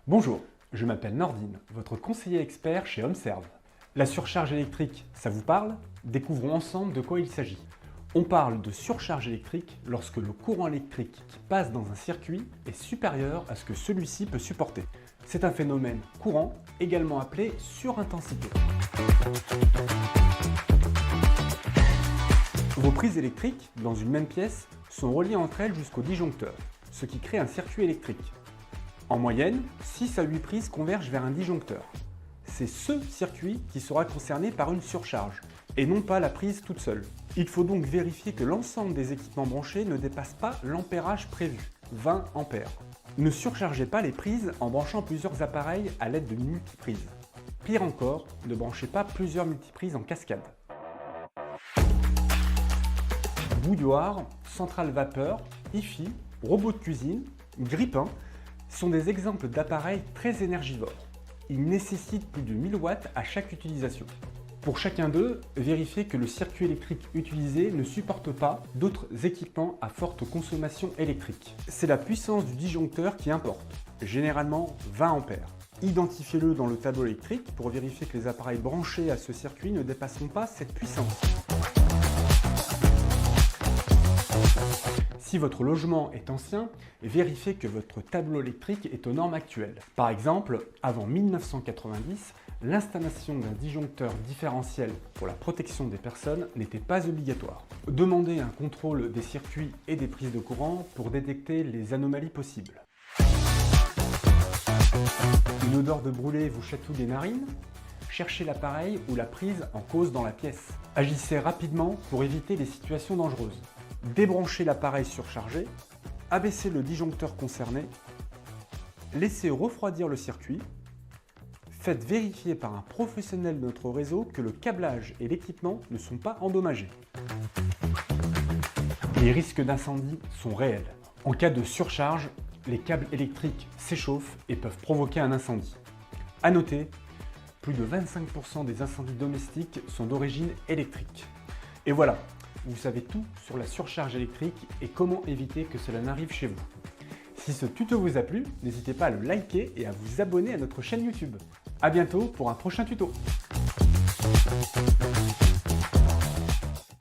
Bonjour, je m'appelle Nordine, votre conseiller expert chez HomeServe. La surcharge électrique, ça vous parle? Découvrons ensemble de quoi il s'agit. On parle de surcharge électrique lorsque le courant électrique qui passe dans un circuit est supérieur à ce que celui-ci peut supporter. C'est un phénomène courant, également appelé surintensité. Vos prises électriques, dans une même pièce, sont reliées entre elles jusqu'au disjoncteur, ce qui crée un circuit électrique. En moyenne, 6 à 8 prises convergent vers un disjoncteur. C'est ce circuit qui sera concerné par une surcharge, et non pas la prise toute seule. Il faut donc vérifier que l'ensemble des équipements branchés ne dépasse pas l'ampérage prévu, 20 A. Ne surchargez pas les prises en branchant plusieurs appareils à l'aide de multiprises. Pire encore, ne branchez pas plusieurs multiprises en cascade. Bouilloire, centrale vapeur, hi-fi, robot de cuisine, grille-pain sont des exemples d'appareils très énergivores. Ils nécessitent plus de 1000 watts à chaque utilisation. Pour chacun d'eux, vérifiez que le circuit électrique utilisé ne supporte pas d'autres équipements à forte consommation électrique. C'est la puissance du disjoncteur qui importe, généralement 20 A. Identifiez-le dans le tableau électrique pour vérifier que les appareils branchés à ce circuit ne dépasseront pas cette puissance. Si votre logement est ancien, vérifiez que votre tableau électrique est aux normes actuelles. Par exemple, avant 1990, l'installation d'un disjoncteur différentiel pour la protection des personnes n'était pas obligatoire. Demandez un contrôle des circuits et des prises de courant pour détecter les anomalies possibles. Une odeur de brûlé vous chatouille les narines? Cherchez l'appareil ou la prise en cause dans la pièce. Agissez rapidement pour éviter les situations dangereuses. Débranchez l'appareil surchargé, abaissez le disjoncteur concerné, laissez refroidir le circuit, faites vérifier par un professionnel de notre réseau que le câblage et l'équipement ne sont pas endommagés. Les risques d'incendie sont réels. En cas de surcharge, les câbles électriques s'échauffent et peuvent provoquer un incendie. À noter, plus de 25% des incendies domestiques sont d'origine électrique. Et voilà, vous savez tout sur la surcharge électrique et comment éviter que cela n'arrive chez vous. Si ce tuto vous a plu, n'hésitez pas à le liker et à vous abonner à notre chaîne YouTube. A bientôt pour un prochain tuto.